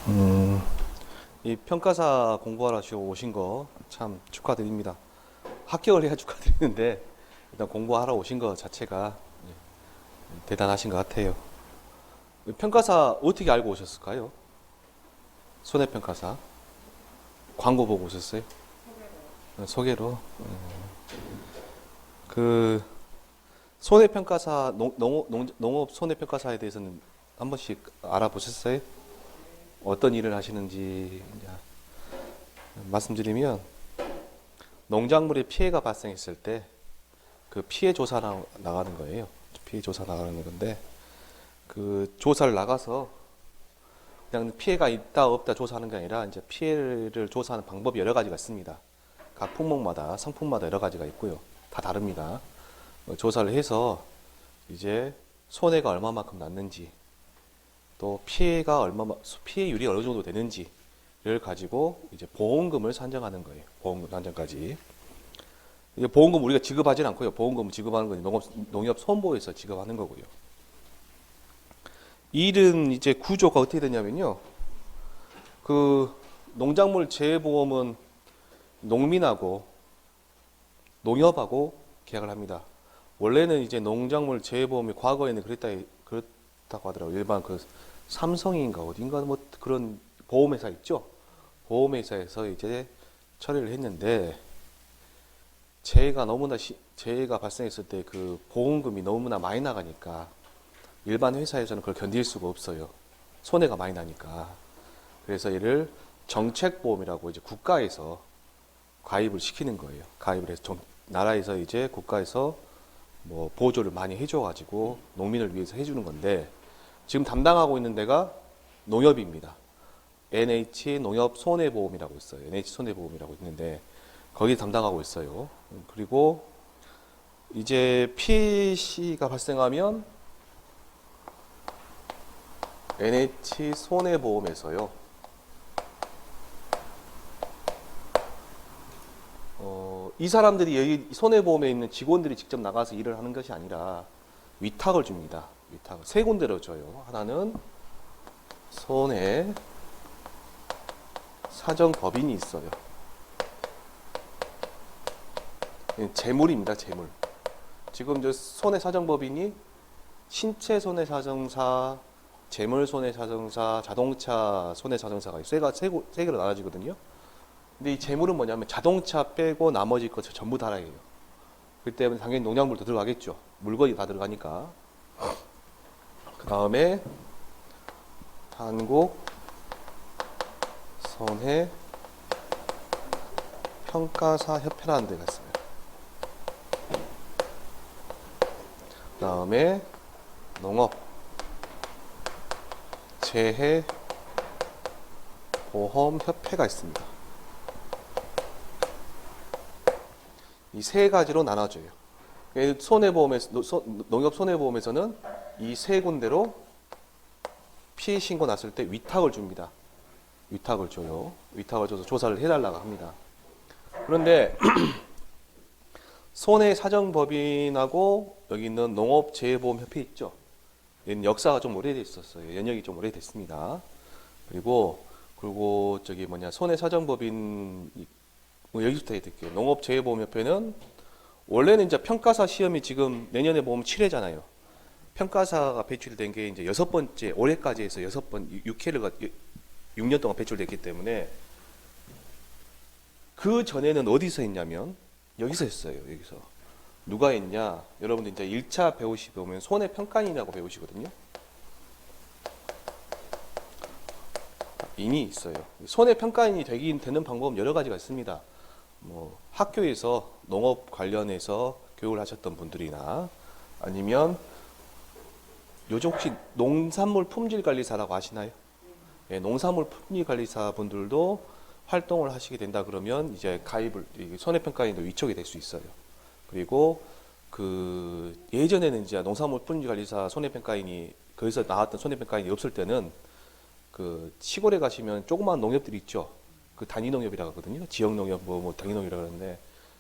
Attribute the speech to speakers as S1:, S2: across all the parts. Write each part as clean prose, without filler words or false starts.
S1: 음, 이 평가사 공부하러 오신 거 참 축하드립니다. 합격을 해야 축하드리는데 일단 공부하러 오신 거 자체가 대단하신 것 같아요. 평가사 어떻게 알고 오셨을까요? 손해평가사 광고 보고 오셨어요? 소개로. 그 손해평가사 농업 손해평가사에 대해서는 한 번씩 알아보셨어요? 어떤 일을 하시는지 이제 말씀드리면 농작물에 피해가 발생했을 때 그 피해 조사 나가는 거예요. 피해 조사 나가는 건데 그 조사를 나가서 그냥 피해가 있다 없다 조사하는 게 아니라 이제 피해를 조사하는 방법이 여러 가지가 있습니다. 각 품목마다 상품마다 여러 가지가 있고요. 다 다릅니다. 조사를 해서 이제 손해가 얼마만큼 났는지 또 피해가 피해율이 어느 정도 되는지를 가지고 이제 보험금을 산정하는 거예요. 보험금 산정까지. 이게 보험금 우리가 지급하진 않고요. 보험금 지급하는 건 농협 손보에서 지급하는 거고요. 이 일은 이제 구조가 어떻게 되냐면요. 그 농작물 재해보험은 농민하고 농협하고 계약을 합니다. 원래는 이제 농작물 재해보험이 과거에는 그렇다고 하더라고요. 일반 그 삼성인가 어딘가 뭐 그런 보험회사 있죠. 보험회사에서 이제 처리를 했는데 재해가 발생했을 때 그 보험금이 너무나 많이 나가니까 일반 회사에서는 그걸 견딜 수가 없어요. 손해가 많이 나니까. 그래서 이를 정책보험이라고 이제 국가에서 가입을 시키는 거예요. 가입을 해서 나라에서 이제 국가에서 뭐 보조를 많이 해줘가지고 농민을 위해서 해주는 건데 지금 담당하고 있는 데가 농협입니다. NH 농협 손해보험이라고 있어요. NH 손해보험이라고 있는데 거기 담당하고 있어요. 그리고 이제 피해가 발생하면 NH 손해보험에서요. 이 사람들이 여기 손해보험에 있는 직원들이 직접 나가서 일을 하는 것이 아니라 위탁을 줍니다. 위탁을 세 군데로 줘요. 하나는 손해 사정법인이 있어요. 재물입니다. 재물. 지금 저 손해사정법인이 신체 손해사정사, 재물 손해사정사, 자동차 손해사정사가 세 개로 나눠지거든요. 근데 이 재물은 뭐냐면 자동차 빼고 나머지 것 전부 다라예요. 그렇기 때문에 당연히 농약물도 들어가겠죠. 물건이 다 들어가니까. 그 다음에 한국 손해 평가사 협회라는 데가 있어요. 그 다음에 농업 재해 보험 협회가 있습니다. 이 세 가지로 나눠져요. 농협 손해보험에서는 이 세 군데로 피해 신고 났을 때 위탁을 줍니다. 위탁을 줘요. 위탁을 줘서 조사를 해달라고 합니다. 그런데 손해사정법인하고 여기 있는 농업재해보험협회 있죠. 얘는 역사가 좀 오래됐었어요. 연역이 좀 오래됐습니다. 그리고 저기 손해사정법인 뭐 여기부터 해드릴게요. 농업재해보험협회는 원래는 이제 평가사 시험이 지금 내년에 보면 7회잖아요. 평가사가 배출된 게 이제 여섯 번째, 올해까지 해서 6년 동안 배출됐기 때문에 그 전에는 어디서 했냐면 여기서 했어요. 여기서. 누가 했냐? 여러분들 이제 1차 배우시면 손해평가인이라고 배우시거든요. 인이 있어요. 손해평가인이 되는 방법은 여러 가지가 있습니다. 뭐 학교에서 농업 관련해서 교육을 하셨던 분들이나 아니면 요즘 혹시 농산물 품질관리사라고 아시나요? 예, 농산물 품질관리사 분들도 활동을 하시게 된다 그러면 이제 손해평가인도 위촉이 될 수 있어요. 그리고 그 예전에는 이제 농산물 품질관리사 손해평가인이 거기서 나왔던 손해평가인이 없을 때는 그 시골에 가시면 조그마한 농협들이 있죠. 그 단위농협이라고 하거든요. 지역농협 뭐 단위농협이라고 하는데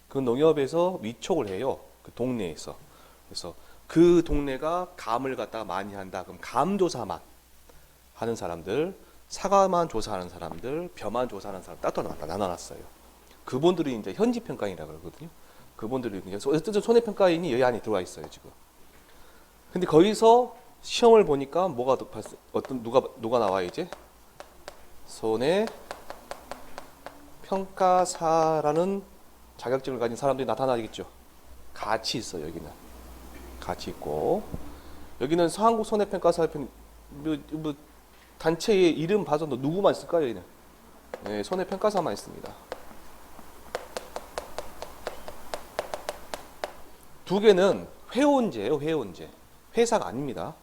S1: 그 농협에서 위촉을 해요. 그 동네에서. 그래서 그 동네가 감을 갖다가 많이 한다. 그럼 감조사만 하는 사람들 사과만 조사하는 사람들, 벼만 조사하는 사람 따로 나눠놨어요. 그분들이 이제 현지 평가인이라고 그러거든요. 그분들이 이제 어쨌든 손해평가인이 여기 안에 들어와 있어요 지금. 근데 거기서 시험을 보니까 뭐가 누가 나와요 이제? 손해평가사라는 자격증을 가진 사람들이 나타나겠죠. 같이 있어요 여기는. 같이 있고 여기는 한국 손해평가사 뭐 단체의 이름 봐서 누구만 있을까요 여기는? 네, 손해평가사만 있습니다. 두 개는 회원제예요, 회원제. 회사가 아닙니다.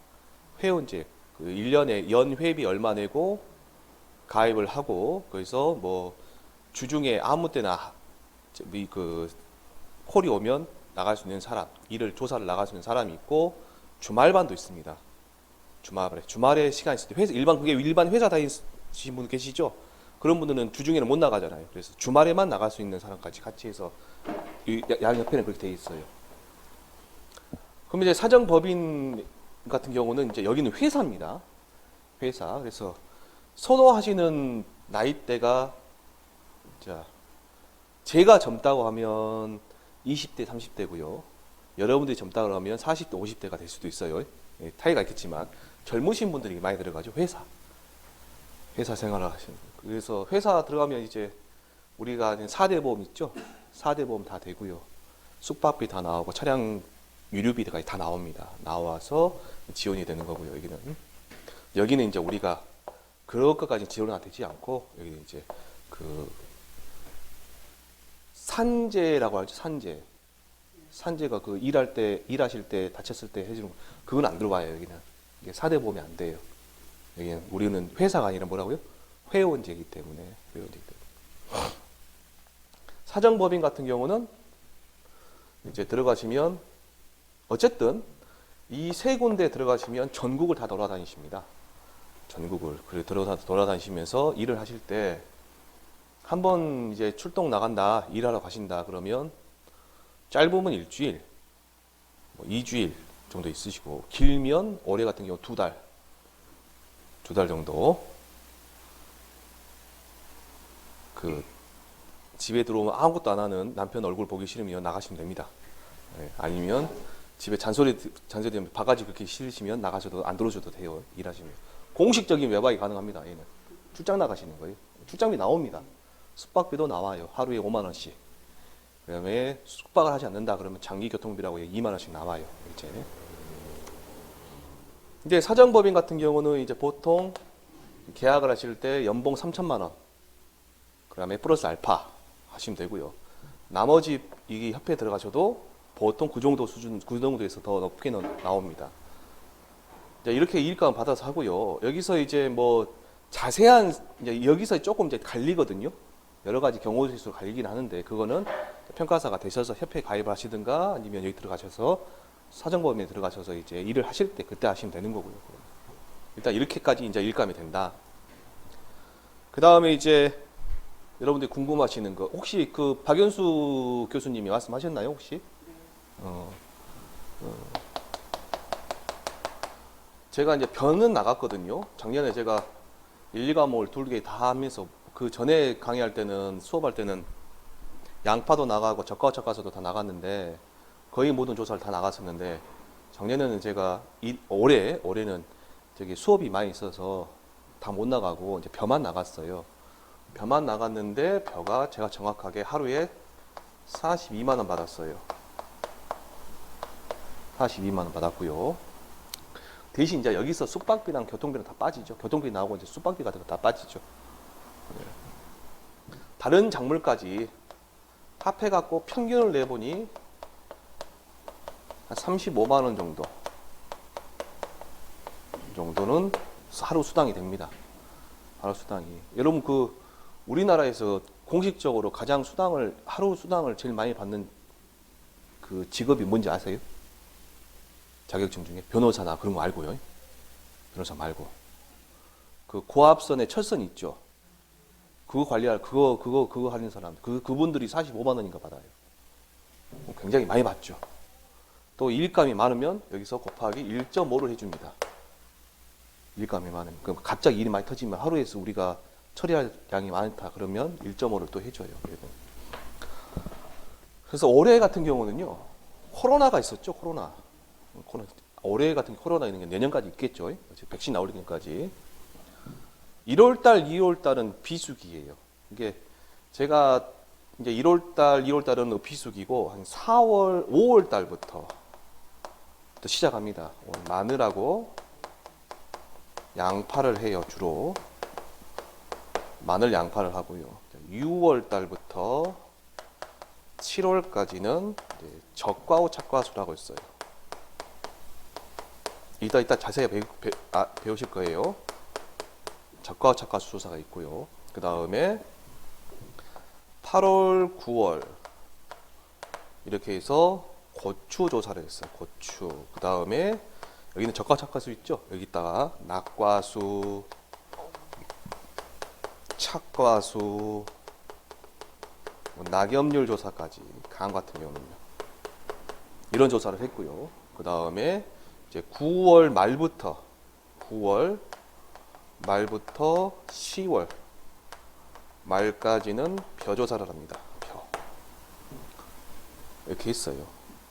S1: 회원제. 그 1년에 연회비 얼마 내고 가입을 하고 거기서 뭐 주중에 아무 때나 그 콜이 오면 나갈 수 있는 사람, 일을 조사를 나갈 수 있는 사람이 있고 주말반도 있습니다. 주말에 시간 있을 때 일반 회사 다니시는 분 계시죠? 그런 분들은 주중에는 못 나가잖아요. 그래서 주말에만 나갈 수 있는 사람까지 같이 해서 양옆에는 그렇게 돼 있어요. 그럼 이제 사정법인 같은 경우는 이제 여기는 회사입니다. 회사. 그래서 선호하시는 나이대가 자 제가 젊다고 하면 20대, 30대고요. 여러분들이 젊다고 하면 40대, 50대가 될 수도 있어요. 예, 타이가 있겠지만 젊으신 분들이 많이 들어가죠. 회사 생활을 하시는. 그래서 회사 들어가면 이제 우리가 4대 보험 있죠. 4대 보험 다 되고요. 숙박비 다 나오고 차량 유류비까지 다 나옵니다. 나와서 지원이 되는 거고요. 여기는 이제 우리가 그런 것까지 지원은 되지 않고 여기는 이제 그 산재라고 하죠. 산재가 그 일하실 때 다쳤을 때 해주는 거 그건 안 들어와요. 여기는 이게 4대 보험이 안 돼요. 여기는 우리는 회사가 아니라 뭐라고요? 회원제이기 때문에 사정법인 같은 경우는 이제 들어가시면 어쨌든 이 세 군데 들어가시면 전국을 다 돌아다니십니다. 전국을 돌아다니시면서 일을 하실 때 한번 이제 출동 나간다, 일하러 가신다 그러면 짧으면 일주일, 뭐 2주일 정도 있으시고 길면 올해 같은 경우 2달 정도 그 집에 들어오면 아무것도 안 하는 남편 얼굴 보기 싫으면 나가시면 됩니다. 네, 아니면 집에 잔소리 바가지 그렇게 싫으시면 나가셔도 안 들어오셔도 돼요. 일하시면 공식적인 외박이 가능합니다. 얘는 출장 나가시는 거예요. 출장비 나옵니다. 숙박비도 나와요. 하루에 5만 원씩. 그다음에 숙박을 하지 않는다 그러면 장기 교통비라고 2만 원씩 나와요. 이제 사정법인 같은 경우는 이제 보통 계약을 하실 때 연봉 3천만 원, 그다음에 플러스 알파 하시면 되고요. 나머지 이 협회에 들어가셔도 보통 그 정도 수준, 그 정도에서 더 높게 나옵니다. 이렇게 이익감을 받아서 하고요. 여기서 이제 뭐 자세한 이제 여기서 조금 이제 갈리거든요. 여러 가지 경우수로 갈리긴 하는데 그거는 평가사가 되셔서 협회에 가입하시든가 아니면 여기 들어가셔서 사정법인에 들어가셔서 이제 일을 하실 때 그때 하시면 되는 거고요. 일단 이렇게까지 이제 일감이 된다. 그 다음에 이제 여러분들이 궁금하시는 거 혹시 그 박연수 교수님이 말씀하셨나요 혹시? 제가 이제 변은 나갔거든요. 작년에 제가 1, 2과목을 2개 다 하면서 그 전에 강의할 때는 수업할 때는 양파도 나가고 저가서도 다 나갔는데 거의 모든 조사를 다 나갔었는데 작년에는 제가 올해는 되게 수업이 많이 있어서 다 못 나가고 이제 벼만 나갔어요. 벼만 나갔는데 벼가 제가 정확하게 하루에 42만 원 받았어요. 42만 원 받았고요. 대신 이제 여기서 숙박비랑 교통비랑 다 빠지죠. 교통비 나오고 이제 숙박비 같은 거 다 빠지죠. 다른 작물까지 합해갖고 평균을 내보니 한 35만 원 정도는 하루 수당이 됩니다. 하루 수당이. 여러분 그 우리나라에서 공식적으로 가장 하루 수당을 제일 많이 받는 그 직업이 뭔지 아세요? 자격증 중에 변호사나 그런 거 알고요. 변호사 말고 그 고압선에 철선 있죠. 그거 하는 사람 그분들이 45만 원인가 받아요. 굉장히 많이 받죠. 또 일감이 많으면 여기서 곱하기 1.5를 해줍니다. 일감이 많으면. 그럼 갑자기 일이 많이 터지면 하루에서 우리가 처리할 양이 많다 그러면 1.5를 또 해줘요. 얘는. 그래서 올해 같은 경우는요, 코로나가 있었죠, 코로나. 올해 같은 코로나 있는 게 내년까지 있겠죠. 백신 나올 때까지. 1월달, 2월달은 비수기예요. 이게 제가 이제 2월달은 비수기고 한 4월, 5월달부터 또 시작합니다. 마늘하고 양파를 해요, 주로. 마늘 양파를 하고요. 6월달부터 7월까지는 적과후 착과수라고 있어요. 이따 자세히 배우실 거예요. 적과후 착과수 조사가 있고요. 그 다음에 8월, 9월 이렇게 해서 고추 조사를 했어요. 고추. 그 다음에 여기는 적과후 착과수 있죠. 여기다가 낙과수, 착과수, 낙엽률 조사까지, 감 같은 경우는요. 이런 조사를 했고요. 그 다음에 이제 9월 말부터 10월 말까지는 벼 조사를 합니다. 벼. 이렇게 했어요.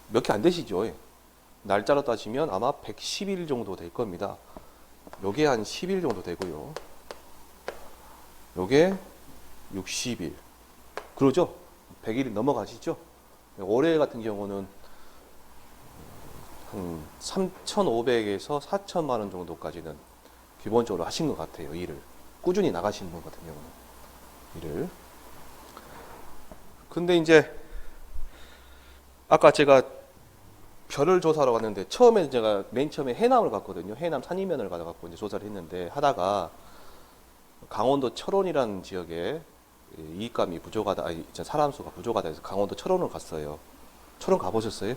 S1: 몇 개 안 되시죠? 날짜로 따지면 아마 110일 정도 될 겁니다. 요게 한 10일 정도 되고요. 요게 60일. 그러죠? 100일이 넘어가시죠? 올해 같은 경우는 한 3,500에서 4천만 원 정도까지는 기본적으로 하신 것 같아요. 일을. 꾸준히 나가시는 분 같은 경우는. 일을. 근데 이제 아까 제가 벼를 조사하러 갔는데 처음에 제가 맨 처음에 해남을 갔거든요. 해남 산이면을 가져갖고 이제 조사를 했는데 하다가 강원도 철원이라는 지역에 이익감이 부족하다, 사람 수가 부족하다 해서 강원도 철원을 갔어요. 철원 가보셨어요?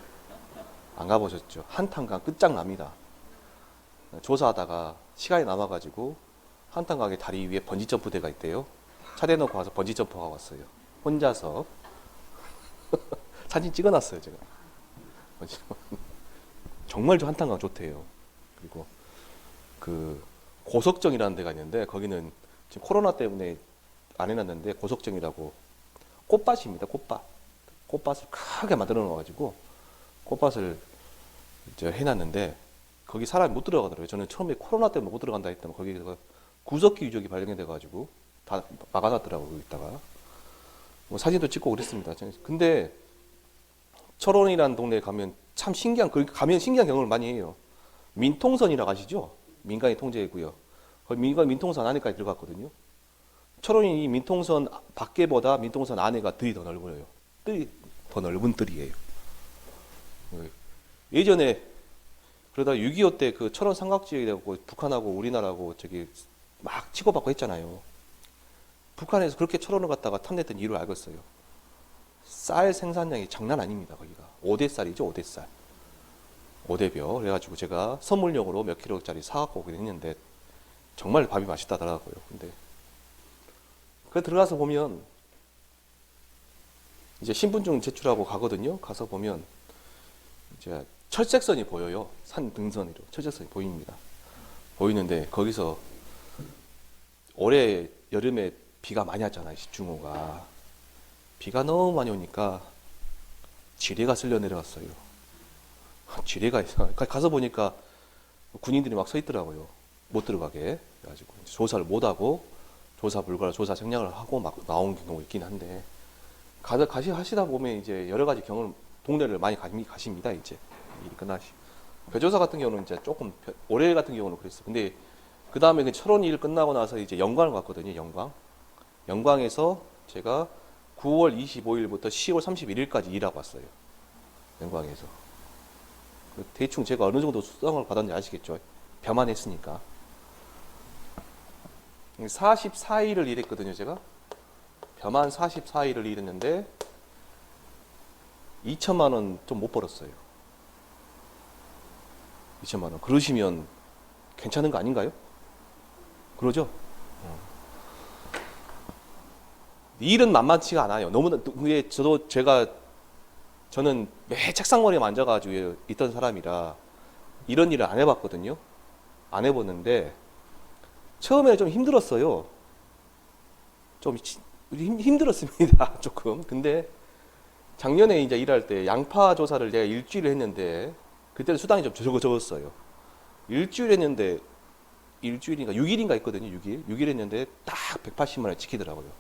S1: 안 가보셨죠? 한탄강 끝장납니다. 조사하다가 시간이 남아가지고 한탄강의 다리 위에 번지점프대가 있대요. 차 대놓고 와서 번지점프하고 왔어요. 혼자서. 사진 찍어놨어요, 제가. 정말 저 한탄강 좋대요. 그리고 그 고석정이라는 데가 있는데 거기는 지금 코로나 때문에 안 해놨는데 고석정이라고 꽃밭입니다. 꽃밭을 크게 만들어 놓아가지고 꽃밭을 이제 해놨는데 거기 사람이 못 들어가더라고요. 저는 처음에 코로나 때문에 못 들어간다 했더니 거기서 구석기 유적이 발견이 돼가지고 다 막아놨더라고요. 거기다가 뭐 사진도 찍고 그랬습니다. 근데 철원이라는 동네에 가면 참 신기한, 가면 신기한 경험을 많이 해요. 민통선이라고 아시죠? 민간이 통제했고요. 거기 민통선 안에까지 들어갔거든요. 철원이 민통선 밖에보다 민통선 안에가 뜰이 더 넓어요. 뜰이 더 넓은 뜰이에요. 예전에 그러다 6.25 때 그 철원 삼각지역이 되고 북한하고 우리나라하고 저기 막 치고받고 했잖아요. 북한에서 그렇게 철원을 갖다가 탐냈던 이유를 알겠어요. 쌀 생산량이 장난 아닙니다. 거기가 5대 쌀이죠. 5대 쌀. 5대벼. 그래가지고 제가 선물용으로 몇 킬로짜리 사갖고 오긴 했는데 정말 밥이 맛있다더라고요. 근데 그 들어가서 보면 이제 신분증 제출하고 가거든요. 가서 보면 이제 철책선이 보여요. 산 등선으로 철책선이 보입니다. 보이는데 거기서 올해 여름에 비가 많이 왔잖아요. 집중호우가. 비가 너무 많이 오니까 지뢰가 쓸려 내려갔어요. 지뢰가 있어. 가서 보니까 군인들이 막 서 있더라고요. 못 들어가게. 그래가지고 조사를 못 하고 조사 불가로 조사 생략을 하고 막 나온 경우가 있긴 한데 하시다 보면 이제 여러 가지 동네를 많이 가십니다. 이제 일이 끝나시. 배조사 같은 경우는 이제 조금 올해 같은 경우는 그랬어. 근데 그 다음에 그 철원 일 끝나고 나서 이제 영광을 갔거든요. 영광에서 제가 9월 25일부터 10월 31일까지 일하고 왔어요. 영광에서. 대충 제가 어느 정도 수당을 받았는지 아시겠죠? 벼만 했으니까. 44일을 일했거든요, 제가. 벼만 44일을 일했는데 2천만 원 좀 못 벌었어요. 2천만 원. 그러시면 괜찮은 거 아닌가요? 그러죠? 일은 만만치가 않아요. 너무나, 그게 저는 매 책상머리에 앉아가지고 있던 사람이라 이런 일을 안 해봤거든요. 안 해봤는데 처음에 좀 힘들었어요. 좀 힘들었습니다. 조금. 근데 작년에 이제 일할 때 양파 조사를 내가 일주일 했는데 그때는 수당이 좀 적었어요. 일주일 했는데 일주일인가 6일인가 있거든요. 6일 했는데 딱 180만 원 찍히더라고요.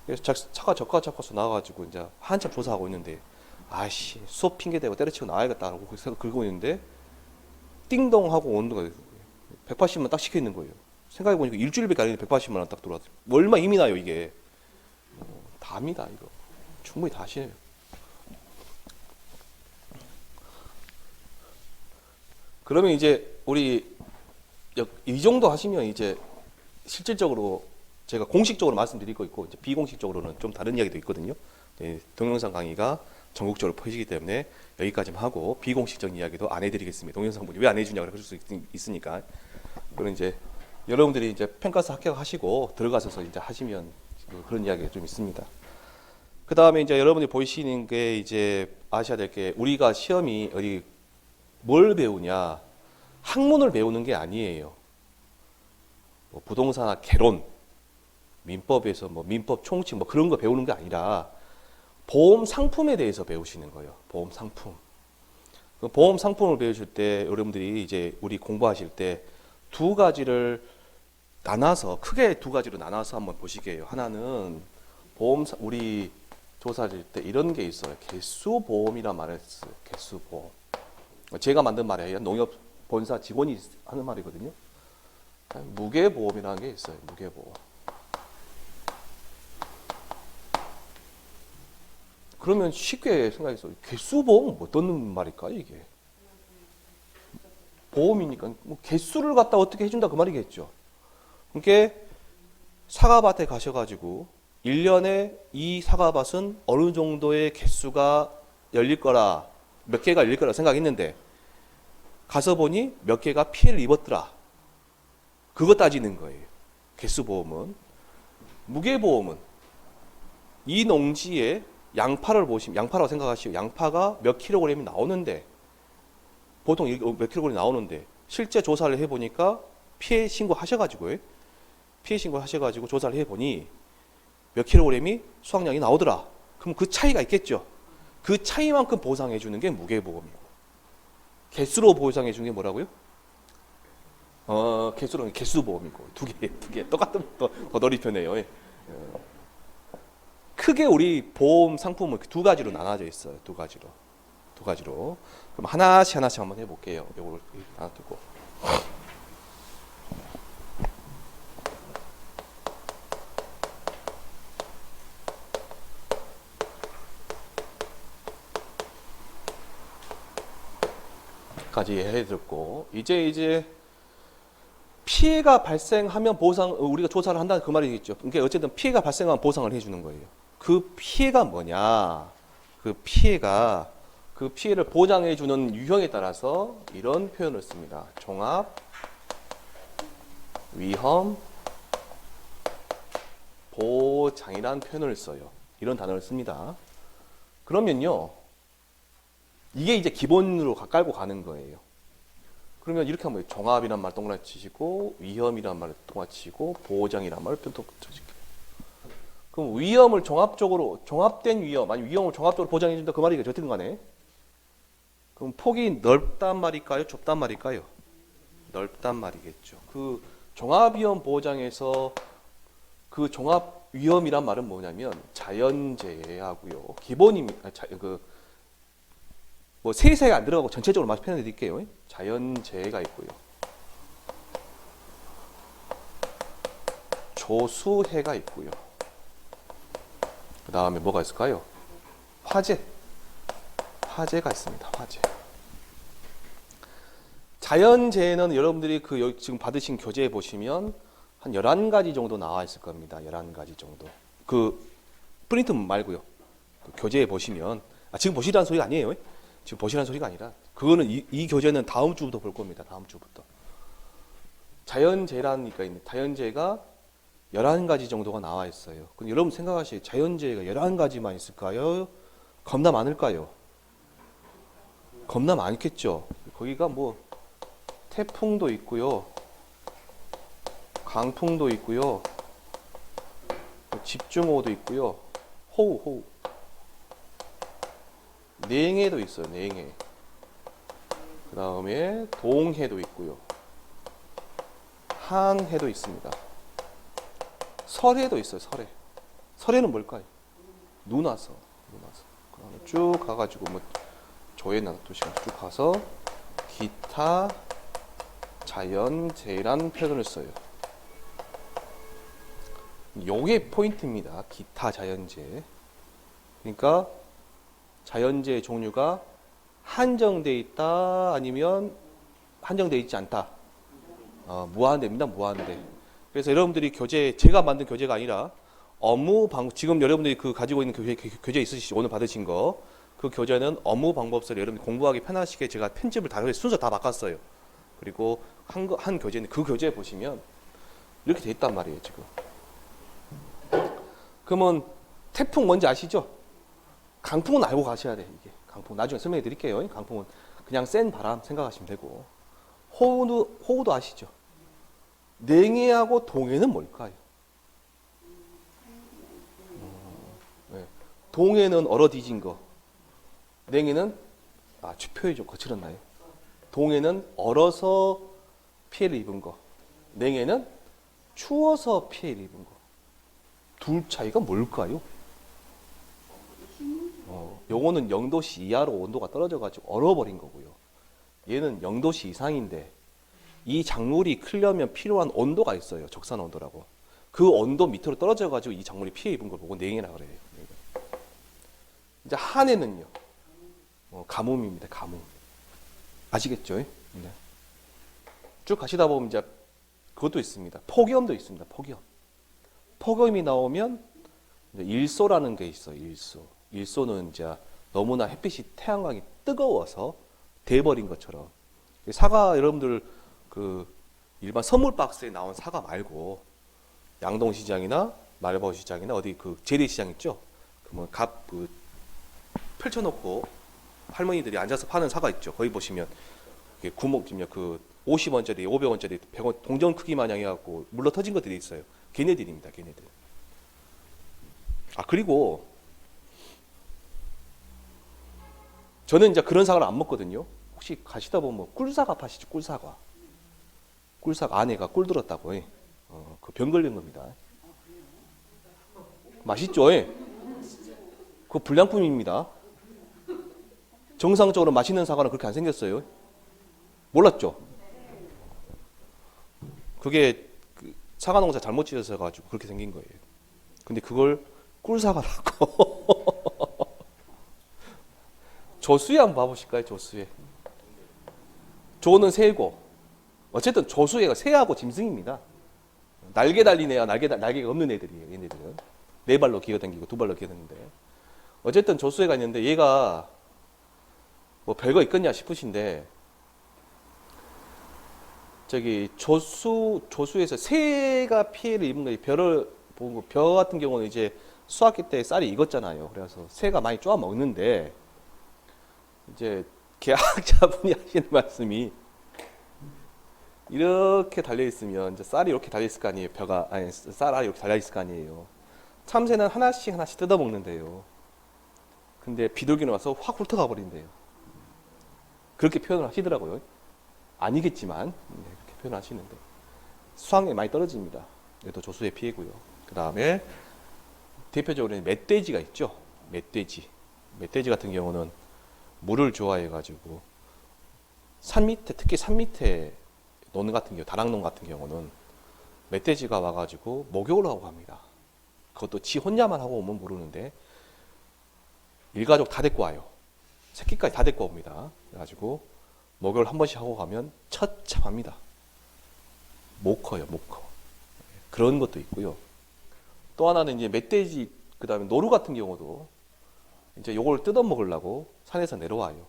S1: 그래서 차가 저가서 나와가지고 이제 한참 조사하고 있는데 아씨 수업 핑계 대고 때려치고 나와야겠다라고 생각 긁고 있는데 띵동 하고 오는 거예요. 180만 원 딱 시켜 있는 거예요. 생각해 보니까 일주일밖에 안 했는데 180만 원 딱 들어왔어요. 얼마 힘이 나요 이게. 답니다 이거. 충분히 다 하시네요. 그러면 이제 우리 이 정도 하시면 이제 실질적으로 제가 공식적으로 말씀드릴 거 있고 이제 비공식적으로는 좀 다른 이야기도 있거든요. 동영상 강의가 전국적으로 퍼지기 때문에 여기까지만 하고 비공식적인 이야기도 안 해드리겠습니다. 동영상 분이 왜 안 해주냐고 그럴 수 있으니까. 그럼 이제 여러분들이 이제 평가서 합격하시고 들어가셔서 이제 하시면 그런 이야기가 좀 있습니다. 그 다음에 이제 여러분들이 보시는 게 이제 아셔야 될 게 우리가 시험이 어디 뭘 배우냐 학문을 배우는 게 아니에요. 뭐 부동산 개론, 민법에서 뭐 민법 총칙 뭐 그런 거 배우는 게 아니라 보험 상품에 대해서 배우시는 거예요. 보험 상품. 그 보험 상품을 배우실 때 여러분들이 이제 우리 공부하실 때 두 가지를 나눠서 크게 두 가지로 나눠서 한번 보시게요. 하나는 보험 우리 조사할 때 이런 게 있어요. 개수보험이란 말을 했어요. 개수보험. 제가 만든 말이에요. 농협 본사 직원이 하는 말이거든요. 무게보험이라는 게 있어요. 무게보험. 그러면 쉽게 생각해서 개수보험은 어떤 말일까요, 이게? 보험이니까 뭐 개수를 갖다 어떻게 해준다 그 말이겠죠. 그러니까 사과밭에 가셔가지고 1년에 이 사과밭은 어느 정도의 개수가 열릴 거라 몇 개가 열릴 거라 생각했는데 가서 보니 몇 개가 피해를 입었더라. 그거 따지는 거예요. 개수보험은. 무게보험은 이 농지에 양파를 보시면 양파라고 생각하시고 양파가 몇 킬로그램이 나오는데 보통 몇 킬로그램이 나오는데 실제 조사를 해보니까 피해 신고하셔가지고 피해 신고하셔가지고 조사를 해보니 몇 킬로그램이 수확량이 나오더라. 그럼 그 차이가 있겠죠. 그 차이만큼 보상해 주는 게 무게보험이고 개수로 보상해 주는 게 뭐라고요? 개수로는 개수보험이고 두 개 똑같은 더더리 편해요. 크게 우리 보험 상품은 두 가지로 나눠져 있어요. 두 가지로. 그럼 하나씩 한번 해볼게요. 이걸 하나 두고. 까지 해드렸고 이제 피해가 발생하면 우리가 조사를 한다는 그 말이겠죠. 그러니까 어쨌든 피해가 발생하면 보상을 해주는 거예요. 그 피해가 뭐냐? 그 피해를 보장해주는 유형에 따라서 이런 표현을 씁니다. 종합 위험 보장이라는 표현을 써요. 이런 단어를 씁니다. 그러면요, 이게 이제 기본으로 깔고 가는 거예요. 그러면 이렇게 하면 종합이란 말 동그라미 치시고 위험이란 말을 동그라미 치시고 보장이란 말을 동그라미 치시고 그럼 위험을 종합된 위험 아니 위험을 종합적으로 보장해 준다 그 말이겠죠. 어쨌든 간에 그럼 폭이 넓단 말일까요? 좁단 말일까요? 넓단 말이겠죠. 그 종합위험 보장에서 그 종합위험이란 말은 뭐냐면 자연재해하고요. 기본입니다. 뭐 세세가 안 들어가고 전체적으로 말씀 표현해 드릴게요. 자연재해가 있고요. 조수해가 있고요. 그 다음에 뭐가 있을까요? 화재가 있습니다. 화재. 자연재해는 여러분들이 지금 받으신 교재에 보시면 한 11가지 정도 나와 있을 겁니다. 11가지 정도. 그 프린트 말고요. 그 교재에 보시면 지금 보시라는 소리가 아니에요. 지금 보시라는 소리가 아니라 그거는 이 교재는 다음 주부터 볼 겁니다. 다음 주부터. 자연재해라니까 자연재해가 11가지 정도가 나와 있어요. 그럼 여러분 생각하시기에 자연재해가 11가지만 있을까요? 겁나 많을까요? 겁나 많겠죠. 거기가 뭐 태풍도 있고요. 강풍도 있고요. 집중호우도 있고요. 호우. 냉해도 있어요. 냉해. 그 다음에 동해도 있고요. 항해도 있습니다. 설해도 있어요. 설해는 뭘까요? 눈 와서. 그 다음에 쭉 가가지고 뭐 조회나 2시간 쭉 가서 기타 자연재해란 표현을 써요. 요게 포인트입니다. 기타 자연재해. 그러니까 자연재해 종류가 한정돼 있다 아니면 한정돼 있지 않다. 무한대입니다. 무한대. 그래서 여러분들이 교재, 제가 만든 교재가 아니라 업무 방법, 지금 여러분들이 그 가지고 있는 교재 있으시죠? 오늘 받으신 거. 그 교재는 업무 방법서를 여러분이 공부하기 편하시게 제가 편집을 다 해서 순서 다 바꿨어요. 그리고 한 교재는 그 교재에 보시면 이렇게 돼 있단 말이에요, 지금. 그러면 태풍 뭔지 아시죠? 강풍은 알고 가셔야 돼, 이게. 강풍 나중에 설명해 드릴게요. 강풍은 그냥 센 바람 생각하시면 되고. 호우도 아시죠? 냉해하고 동해는 뭘까요? 네. 동해는 얼어 뒤진 거. 냉해는 표현이 좀 거칠었나요? 동해는 얼어서 피해를 입은 거. 냉해는 추워서 피해를 입은 거. 둘 차이가 뭘까요? 요거는 0도씨 이하로 온도가 떨어져가지고 얼어버린 거고요. 얘는 0도씨 이상인데 이 작물이 크려면 필요한 온도가 있어요. 적산 온도라고. 그 온도 밑으로 떨어져가지고 이 작물이 피해 입은 걸 보고 냉해라 그래요. 이제 한해는요. 가뭄입니다. 가뭄. 아시겠죠? 네. 쭉 가시다 보면 이제 그것도 있습니다. 폭염도 있습니다. 폭염이 나오면 이제 일소라는 게 있어요. 일소는 이제 너무나 햇빛이 태양광이 뜨거워서 돼버린 것처럼. 사과 여러분들 그 일반 선물 박스에 나온 사과 말고 양동시장이나 말버시장이나 어디 그 재래시장 있죠? 그 펼쳐놓고 할머니들이 앉아서 파는 사과 있죠. 거기 보시면 구멍 그 50원짜리, 500원짜리, 100원 동전 크기 마냥 해갖고 물러 터진 것들이 있어요. 걔네들입니다. 걔네들. 그리고 저는 이제 그런 사과를 안 먹거든요. 혹시 가시다 보면 꿀사과 파시죠? 꿀사과 안에가 꿀 들었다고. 그 병 걸린 겁니다. 맛있죠? 그 불량품입니다. 정상적으로 맛있는 사과는 그렇게 안 생겼어요. 몰랐죠? 그게 사과 농사 잘못 지어서 가지고 그렇게 생긴 거예요. 근데 그걸 꿀사과라고. 조수에 한번 봐보실까요? 조수에. 조는 새고. 어쨌든 조수애가 새하고 짐승입니다. 날개 달린 애야 날개가 없는 애들이에요. 얘네들은. 4발로 기어다니고 2발로 기어다니는데. 어쨌든 조수애가 있는데 얘가 뭐 별거 있겠냐 싶으신데 저기 조수에서 새가 피해를 입은 거예요. 벼 같은 경우는 이제 수확기 때 쌀이 익었잖아요. 그래서 새가 많이 쪼아 먹는데 이제 계약자분이 하시는 말씀이 이렇게 달려 있으면 이제 쌀이 이렇게 달려 있을 거 아니에요. 쌀알이 이렇게 달려 있을 거 아니에요. 참새는 하나씩 뜯어 먹는데요. 근데 비둘기는 와서 확 훑어가 버린대요. 그렇게 표현을 하시더라고요. 아니겠지만 그렇게 표현하시는데 수확량이 많이 떨어집니다. 이것도 조수의 피해고요. 그 다음에 대표적으로 멧돼지가 있죠. 멧돼지 같은 경우는 물을 좋아해가지고 특히 산 밑에 논 같은 경우, 다락농 같은 경우는 멧돼지가 와가지고 목욕을 하고 갑니다. 그것도 지 혼자만 하고 오면 모르는데 일가족 다 데리고 와요. 새끼까지 다 데리고 옵니다. 그래가지고 목욕을 한 번씩 하고 가면 처참합니다. 못 커요, 못 커. 그런 것도 있고요. 또 하나는 이제 멧돼지, 그 다음에 노루 같은 경우도 이제 요걸 뜯어 먹으려고 산에서 내려와요.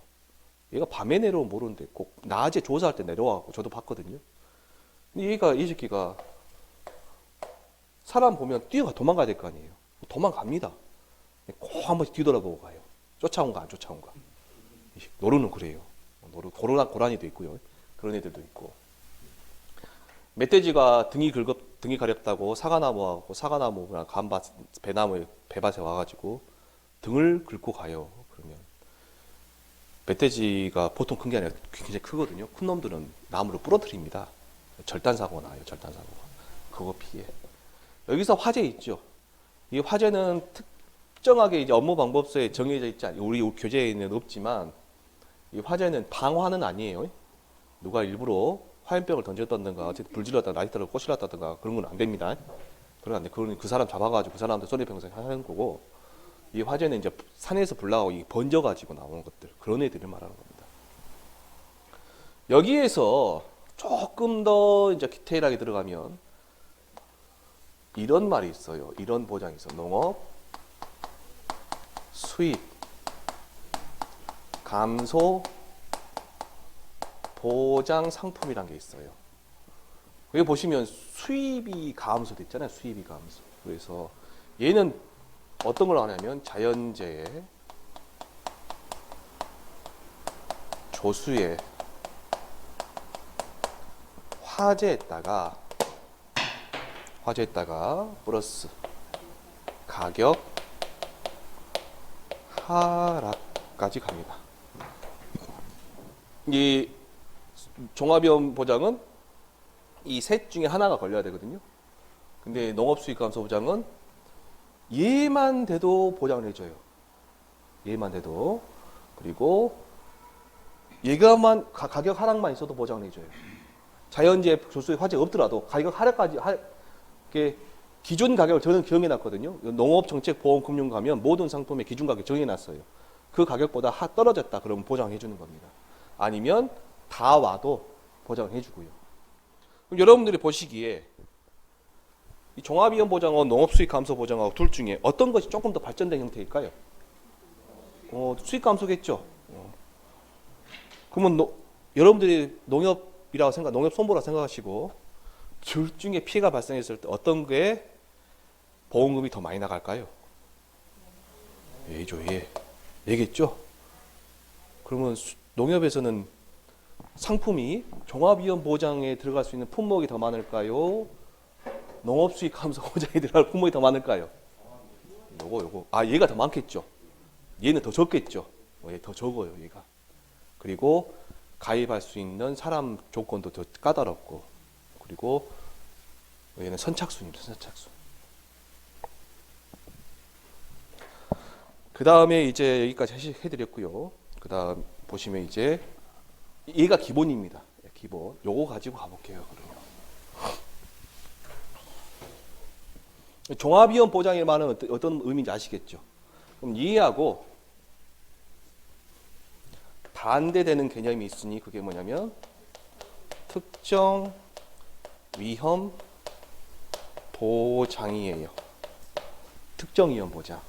S1: 얘가 밤에 내려오면 모르는데 꼭 낮에 조사할 때 내려와갖고 저도 봤거든요. 근데 이 새끼가 사람 보면 도망가야 될 거 아니에요. 도망갑니다. 꼭 한 번씩 뒤돌아보고 가요. 쫓아온가 안 쫓아온가. 노루는 그래요. 고라니도 있고요. 그런 애들도 있고. 멧돼지가 등이 등이 가렵다고 사과나무하고 사과나무랑 감밭, 배나무에 배밭에 와가지고 등을 긁고 가요. 그러면 멧돼지가 보통 큰 게 아니라 굉장히 크거든요. 큰 놈들은 나무를 부러뜨립니다. 절단 사고가 나요. 절단 사고가. 그거 피해. 여기서 화재 있죠. 이 화재는 특정하게 이제 업무 방법서에 정해져 있지 않아요. 우리 교재에는 없지만 이 화재는 방화는 아니에요. 누가 일부러 화염병을 던졌다든가 어쨌든 불질렀다 라이터를 꽂으렸다든가 그런 건 안 됩니다. 그건 안 돼. 그건 그 사람 잡아가지고 그 사람한테 손해배상 하는 거고, 이 화재는 이제 산에서 불 나고 번져가지고 나오는 것들, 그런 애들을 말하는 겁니다. 여기에서 조금 더 이제 디테일하게 들어가면 이런 말이 있어요. 이런 보장이 있어. 농업 수입 감소 보장 상품이란 게 있어요. 여기 보시면 수입이 감소됐잖아요. 수입이 감소. 그래서 얘는 어떤 걸 하냐면 자연재해, 조수해, 화재에다가 플러스 가격 하락까지 갑니다. 이 종합위험 보장은 이 셋 중에 하나가 걸려야 되거든요. 근데 농업수익감소 보장은 얘만 돼도 보장을 해줘요. 얘만 돼도. 그리고 얘가만 가격 하락만 있어도 보장을 해줘요. 자연재해, 조수의 화재 없더라도 가격 하락까지 기준 가격을 저는 정해놨거든요. 농업정책보험금융 가면 모든 상품의 기준 가격 정해놨어요. 그 가격보다 떨어졌다 그러면 보장해주는 겁니다. 아니면 다 와도 보장해주고요. 그럼 여러분들이 보시기에 이 종합위험 보장하고 농업수익 감소 보장하고 둘 중에 어떤 것이 조금 더 발전된 형태일까요? 수익 감소겠죠. 그러면 여러분들이 농협 손보라 생각하시고 둘 중에 피해가 발생했을 때 어떤 게 보험금이 더 많이 나갈까요? 얘죠, 얘. 얘겠죠? 그러면 농협에서는 상품이 종합위험 보장에 들어갈 수 있는 품목이 더 많을까요? 농업수익 감소 보장에 들어갈 품목이 더 많을까요? 요거. 얘가 더 많겠죠. 얘는 더 적겠죠. 얘 더 적어요, 얘가. 그리고 가입할 수 있는 사람 조건도 더 까다롭고, 그리고 얘는 선착순입니다. 선착순. 그 다음에 이제 여기까지 해드렸고요. 그 다음 보시면 이제 얘가 기본입니다. 기본. 요거 가지고 가볼게요. 그러면 종합위험 보장의 말은 어떤 의미인지 아시겠죠? 그럼 이해하고 반대되는 개념이 있으니 그게 뭐냐면 특정 위험 보장이에요. 특정 위험 보장.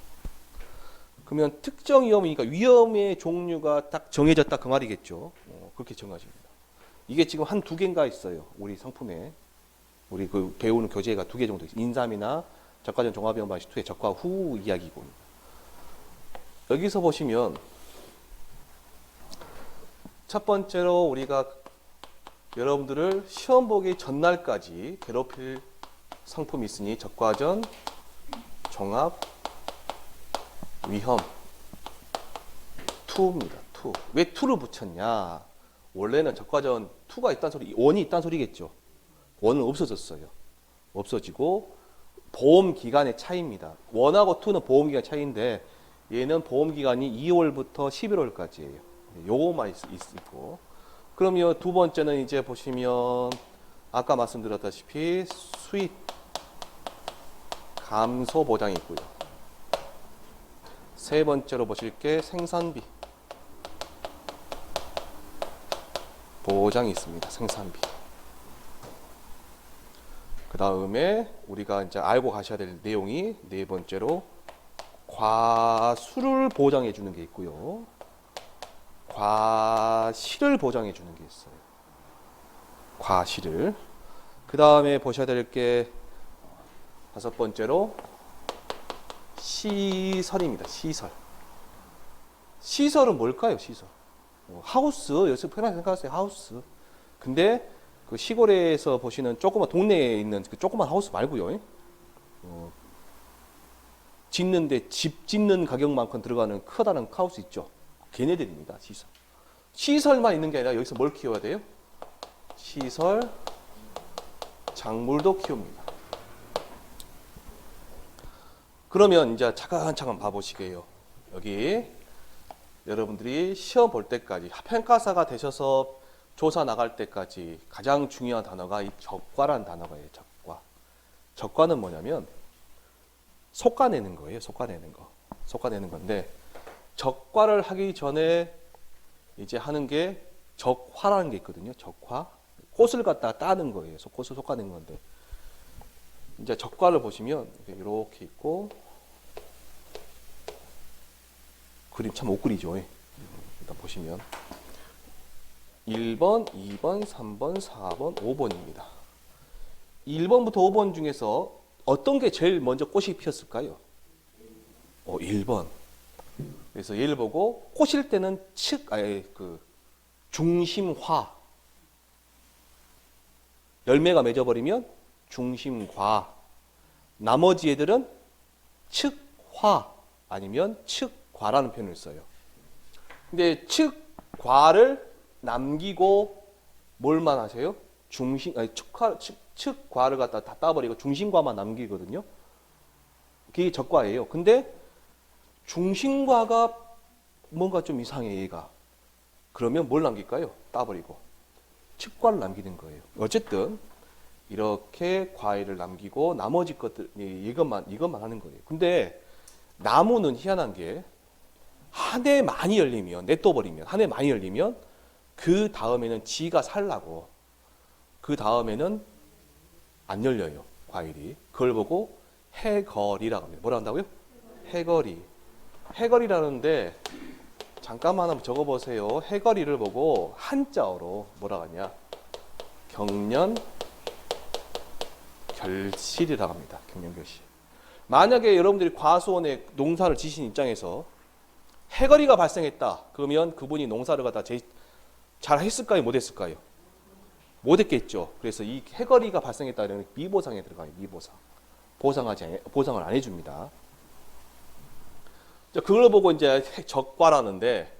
S1: 그러면 특정 위험이니까 위험의 종류가 딱 정해졌다 그 말이겠죠. 그렇게 정해집니다. 이게 지금 한 두 개인가 있어요. 우리 상품에. 우리 그 배우는 교재가 두 개 정도 있어요. 인삼이나 적과전 종합위험 방식 2의 적과 후 이야기고. 여기서 보시면 첫 번째로 우리가 여러분들을 시험 보기 전날까지 괴롭힐 상품이 있으니 적과전 종합 위험 2입니다. 2. 왜 2를 붙였냐? 원래는 적과전 2가 있다는 소리, 1이 있다는 소리겠죠. 1은 없어졌어요. 없어지고 보험 기간의 차이입니다. 1하고 2는 보험 기간 차이인데 얘는 보험 기간이 2월부터 11월까지예요. 요거만 있고. 그러면 두 번째는 이제 보시면 아까 말씀드렸다시피 수익 감소 보장이 있고요. 세 번째로 보실 게 생산비 보장이 있습니다. 생산비. 그 다음에 우리가 이제 알고 가셔야 될 내용이 네 번째로 과수를 보장해 주는 게 있고요. 과실을 보장해 주는 게 있어요. 과실을. 그 다음에 보셔야 될 게 다섯 번째로 시설입니다. 시설. 시설은 뭘까요? 시설. 하우스. 여기서 편하게 생각하세요. 하우스. 근데 그 시골에서 보시는 조그만 동네에 있는 그 조그만 하우스 말고요. 짓는데 집 짓는 가격만큼 들어가는 커다란 하우스 있죠. 걔네들입니다. 시설. 시설만 있는 게 아니라 여기서 뭘 키워야 돼요? 시설, 작물도 키웁니다. 그러면 이제 차근차근 봐보시게요. 여기 여러분들이 시험 볼 때까지 평가사가 되셔서 조사 나갈 때까지 가장 중요한 단어가 이 적과라는 단어예요. 적과. 적과는 뭐냐면 솎아내는 거예요. 솎아내는 거. 솎아내는 건데 적과를 하기 전에 이제 하는 게 적화라는 게 있거든요. 적화. 꽃을 갖다가 따는 거예요. 꽃을 솎아내는 건데 이제 적과를 보시면 이렇게 있고 그림 참 못 그리죠. 일단 보시면 1번, 2번, 3번, 4번, 5번입니다. 1번부터 5번 중에서 어떤 게 제일 먼저 꽃이 피었을까요? 1번. 그래서 얘를 보고 꽃일 때는 중심화. 열매가 맺어버리면 중심과. 나머지 애들은 측화 아니면 측과라는 표현을 써요. 근데 측과를 남기고 뭘만 하세요? 측과를 갖다 다 따버리고 중심과만 남기거든요. 그게 적과예요. 근데 중심과가 뭔가 좀 이상해, 얘가. 그러면 뭘 남길까요? 따버리고. 측과를 남기는 거예요. 어쨌든 이렇게 과일을 남기고 나머지 것들 이것만 하는 거예요. 근데 나무는 희한한 게 한 해 많이 열리면 냅둬버리면 한 해 많이 열리면 그 다음에는 지가 살라고 그 다음에는 안 열려요. 과일이. 그걸 보고 해거리라고 합니다. 뭐라 한다고요? 해거리. 해거리라는데 잠깐만 한번 적어보세요. 해거리를 보고 한자어로 뭐라 하냐? 경련 결실이라고 합니다. 경련 결실. 만약에 여러분들이 과수원에 농사를 지신 입장에서 해거리가 발생했다. 그러면 그분이 농사를 갖다 잘 했을까요? 못 했을까요? 못 했겠죠. 그래서 이 해거리가 발생했다는 미보상에 들어가요. 미보상. 보상을 안 해줍니다. 그걸 보고 이제 적과라는데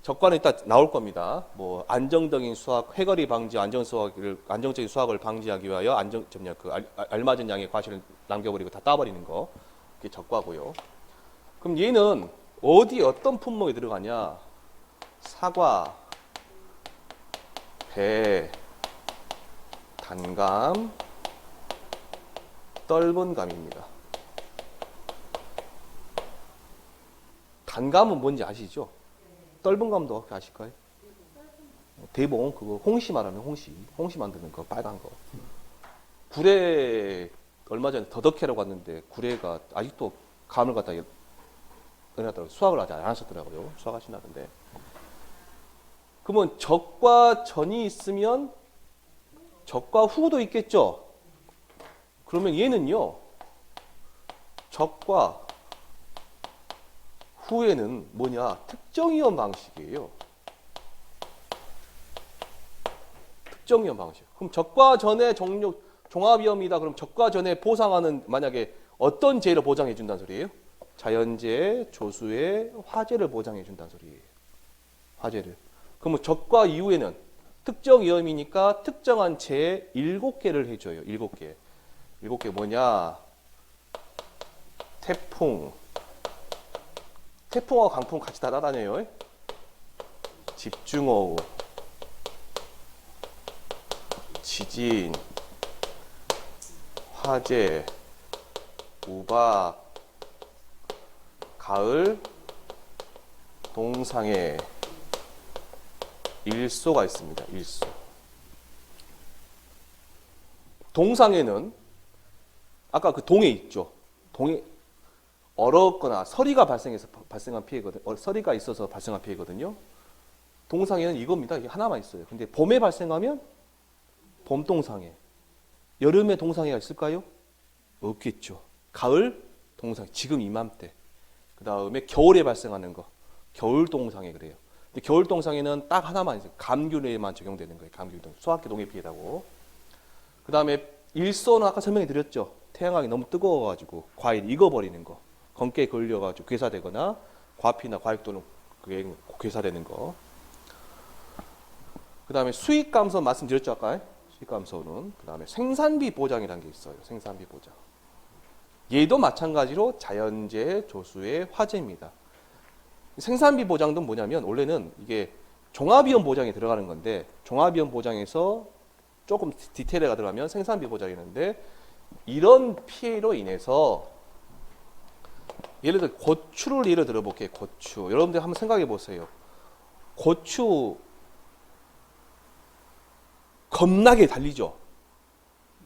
S1: 적과는 이따 나올 겁니다. 뭐 안정적인 수확, 해거리 방지, 안정적인 수확을 방지하기 위하여 알맞은 양의 과실을 남겨버리고 다 따버리는 거. 그게 적과고요. 그럼 얘는 어떤 품목에 들어가냐? 사과, 배, 단감, 떫은 감입니다. 단감은 뭔지 아시죠? 떫은 감도 혹시 아실까요? 대봉, 그거 홍시 말하는 홍시 만드는 거 빨간 거. 구례 얼마 전에 더덕해라고 갔는데 구례가 아직도 감을 갖다 수확을 아직 안 하셨더라고요. 수확하신다는데. 그러면 적과 전이 있으면 적과 후도 있겠죠. 그러면 얘는요. 적과 후에는 뭐냐? 특정이원 방식이에요. 특정이원 방식. 그럼 적과 전의 종합이원이다. 그럼 적과 전에 보상하는 만약에 어떤 재해를 보장해 준다는 소리예요? 자연재해, 조수해, 화재를 보장해 준다는 소리예요. 화재를. 그러면 적과 이후에는 특정 위험이니까 특정한 재해 7개를 해줘요. 7개. 7개 뭐냐? 태풍하고 강풍 같이 다 따다녀요. 집중호우, 지진, 화재, 우박, 가을, 동상해, 일소가 있습니다. 일소. 동상해는 아까 그 동해 있죠. 동해 얼었거나 서리가 발생한 피해거든요. 서리가 있어서 발생한 피해거든요. 동상해는 이겁니다. 이게 하나만 있어요. 근데 봄에 발생하면 봄동상해. 여름에 동상해가 있을까요? 없겠죠. 가을 동상해. 지금 이맘때. 그 다음에 겨울에 발생하는 거. 겨울 동상해 그래요. 근데 겨울 동상에는 딱 하나만 있어요. 감귤에만 적용되는 거예요. 감귤동 소화기 동해 피해라고. 그 다음에 일소는 아까 설명해 드렸죠. 태양광이 너무 뜨거워가지고 과일 익어버리는 거, 건기에 걸려가지고 괴사되거나 과피나 과육도는 그게 괴사되는 거. 그 다음에 수익 감소 말씀드렸죠 아까. 수익 감소는 그 다음에 생산비 보장이라는 게 있어요. 생산비 보장. 얘도 마찬가지로 자연재해 조수의 화제입니다. 생산비 보장도 뭐냐면 원래는 이게 종합위험 보장에 들어가는 건데 종합위험 보장에서 조금 디테일에 들어가면 생산비 보장이었는데 이런 피해로 인해서 예를 들어 고추를 예를 들어 볼게요. 고추. 여러분들 한번 생각해 보세요. 고추 겁나게 달리죠.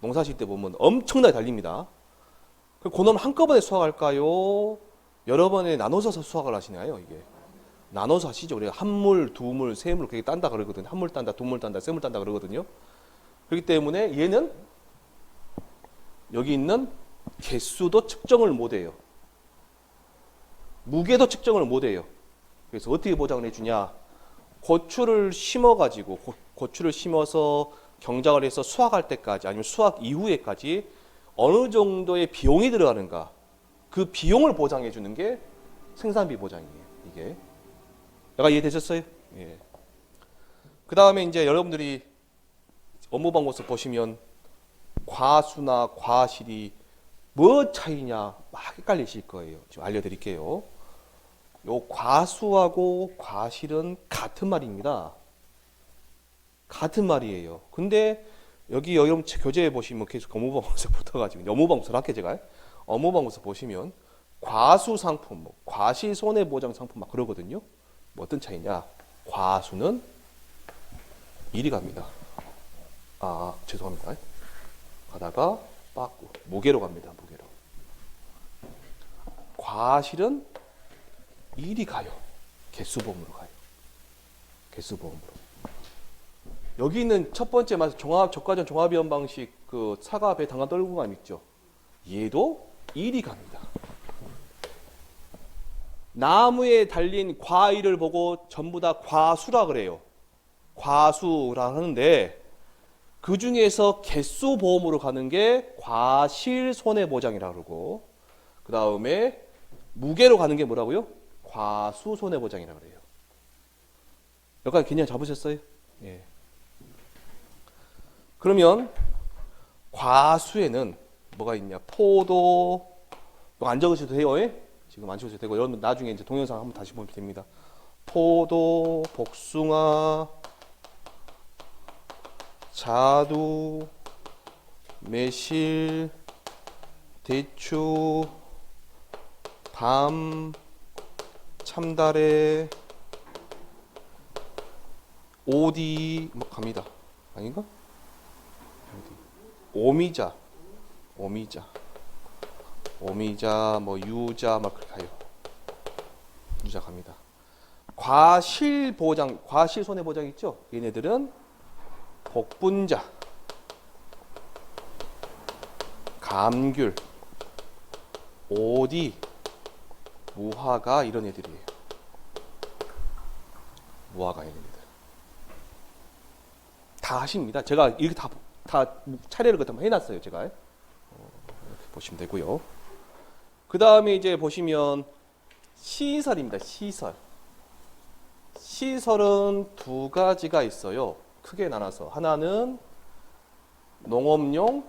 S1: 농사질 때 보면 엄청나게 달립니다. 그놈 한꺼번에 수확할까요? 여러 번에 나눠서 수확을 하시나요? 이게 나눠서 하시죠. 우리가 한 물, 두 물, 세 물 그렇게 딴다 그러거든요. 한 물 딴다, 두 물 딴다, 세 물 딴다 그러거든요. 그렇기 때문에 얘는 여기 있는 개수도 측정을 못해요. 무게도 측정을 못해요. 그래서 어떻게 보장을 해주냐? 고추를 심어가지고 고추를 심어서 경작을 해서 수확할 때까지 아니면 수확 이후에까지 어느 정도의 비용이 들어가는가? 그 비용을 보장해 주는 게 생산비 보장이에요. 이게 약간 이해되셨어요? 예. 그 다음에 이제 여러분들이 업무방법서 보시면 과수나 과실이 뭐 차이냐 막 헷갈리실 거예요. 지금 알려드릴게요. 요 과수하고 과실은 같은 말입니다. 같은 말이에요. 근데 여기 여러분 교재에 보시면 계속 업무방법서 붙어가지고 업무방법서를 할게 제가 업무방법서 보시면 과수 상품, 뭐 과실 손해보장 상품 막 그러거든요. 뭐 어떤 차이냐? 과수는 이리 갑니다. 아 죄송합니다. 가다가 빠꾸 무게로 갑니다. 무게로. 과실은 이리 가요. 개수보험으로 가요. 개수보험으로. 여기 있는 첫 번째 말씀 적과전 종합위험 방식 그 사과 배 당간 떨구감 있죠. 얘도 이리 갑니다. 나무에 달린 과일을 보고 전부 다 과수라 그래요. 과수라 하는데 그 중에서 개수 보험으로 가는 게 과실 손해보장이라 그러고 그 다음에 무게로 가는 게 뭐라고요? 과수 손해보장이라 그래요. 여기까지 개념 잡으셨어요? 예. 그러면 과수에는 뭐가 있냐? 포도 이거 안 적으셔도 돼요. 예? 지금 안 적으셔도 되고 여러분 나중에 이제 동영상 한번 다시 보면 됩니다. 포도, 복숭아, 자두, 매실, 대추, 밤, 참다래, 오디 뭐 갑니다. 아닌가? 오미자, 오미자, 뭐 유자 막 그렇게 가요. 유자 갑니다. 과실 보장, 과실 손해 보장 있죠? 얘네들은 복분자, 감귤, 오디, 무화과 이런 애들이에요. 무화과 이런 애들. 다 하십니다. 제가 이렇게 다 차례를 그때 해놨어요. 제가 이렇게 보시면 되고요. 그 다음에 이제 보시면 시설입니다. 시설. 시설은 두 가지가 있어요. 크게 나눠서 하나는 농업용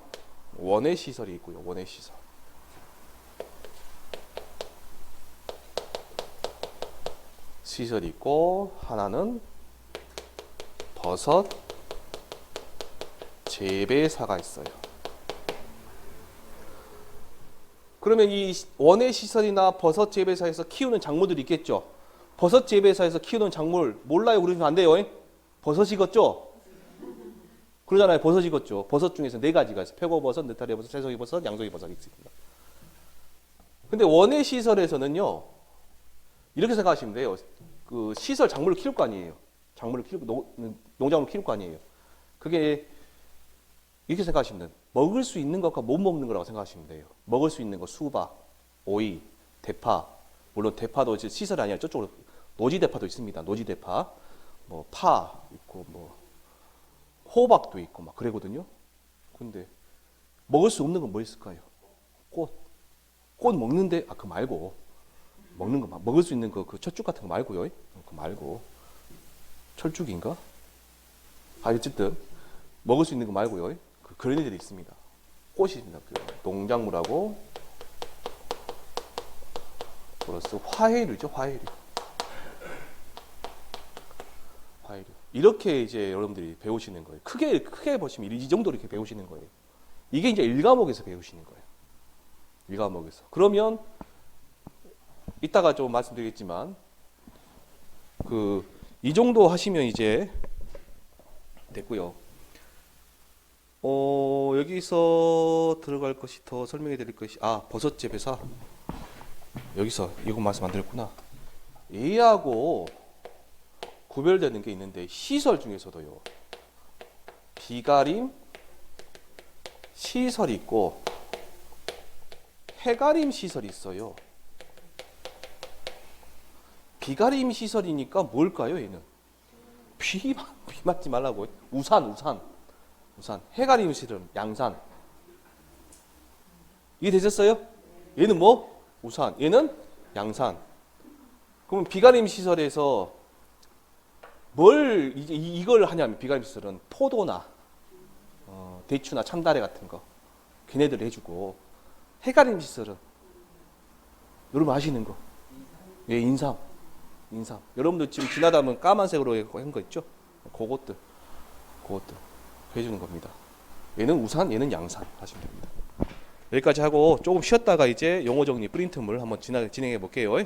S1: 원예 시설이 있고요. 원예 시설. 시설이 있고 하나는 버섯 재배사가 있어요. 그러면 이 원예 시설이나 버섯 재배사에서 키우는 작물들이 있겠죠. 버섯 재배사에서 키우는 작물 몰라요 그러시면 안 돼요. 버섯 익었죠? 그러잖아요. 버섯 익었죠. 버섯 중에서 네 가지가 있어요. 표고버섯, 느타리버섯, 새송이버섯, 양송이버섯이 있습니다. 근데 원예 시설에서는요. 이렇게 생각하시면 돼요. 그 시설 작물을 키울 거 아니에요. 농작물을 키울 거 아니에요. 그게 이렇게 생각하시면 돼요. 먹을 수 있는 것과 못 먹는 거라고 생각하시면 돼요. 먹을 수 있는 거 수박, 오이, 대파. 물론 대파도 시설이 아니라 저쪽으로 노지대파도 있습니다. 노지대파. 뭐 파 있고 뭐 호박도 있고 막 그러거든요. 근데 먹을 수 없는 건 뭐 있을까요? 꽃. 꽃 먹는데 그 말고 먹는 거 먹을 수 있는 그 철쭉 같은 거 말고요. 그 말고 철쭉인가? 어쨌든 먹을 수 있는 거 말고요. 그런 애들이 있습니다. 꽃입니다. 그 농작물하고 플러스 화해류죠. 화해류. 화해류. 이렇게 이제 여러분들이 배우시는 거예요. 크게 보시면 이 정도로 이렇게 배우시는 거예요. 이게 이제 1과목에서 배우시는 거예요. 1과목에서. 그러면 이따가 좀 말씀드리겠지만 이 정도 하시면 이제 됐고요. 여기서 들어갈 것이 더 설명해 드릴 것이 버섯재 배사. 여기서 이거 말씀 안 드렸구나. 얘하고 구별되는 게 있는데 시설 중에서도요. 비가림 시설이 있고 해가림 시설이 있어요. 비가림 시설이니까 뭘까요, 얘는? 비 맞지 말라고. 우산. 해가림 시설은 양산. 이게 되셨어요? 얘는 뭐? 우산. 얘는 양산. 그러면 비가림 시설에서 뭘 이걸 하냐면 비가림 시설은 포도나 대추나 참다래 같은 거 걔네들 해주고, 해가림 시설은 여러분 아시는 거. 예, 인삼. 여러분들 지금 지나다 보면 까만색으로 한 거 있죠? 그것들 해주는 겁니다. 얘는 우산, 얘는 양산 하시면 됩니다. 여기까지 하고 조금 쉬었다가 이제 용어 정리 프린트물 한번 진행해 볼게요.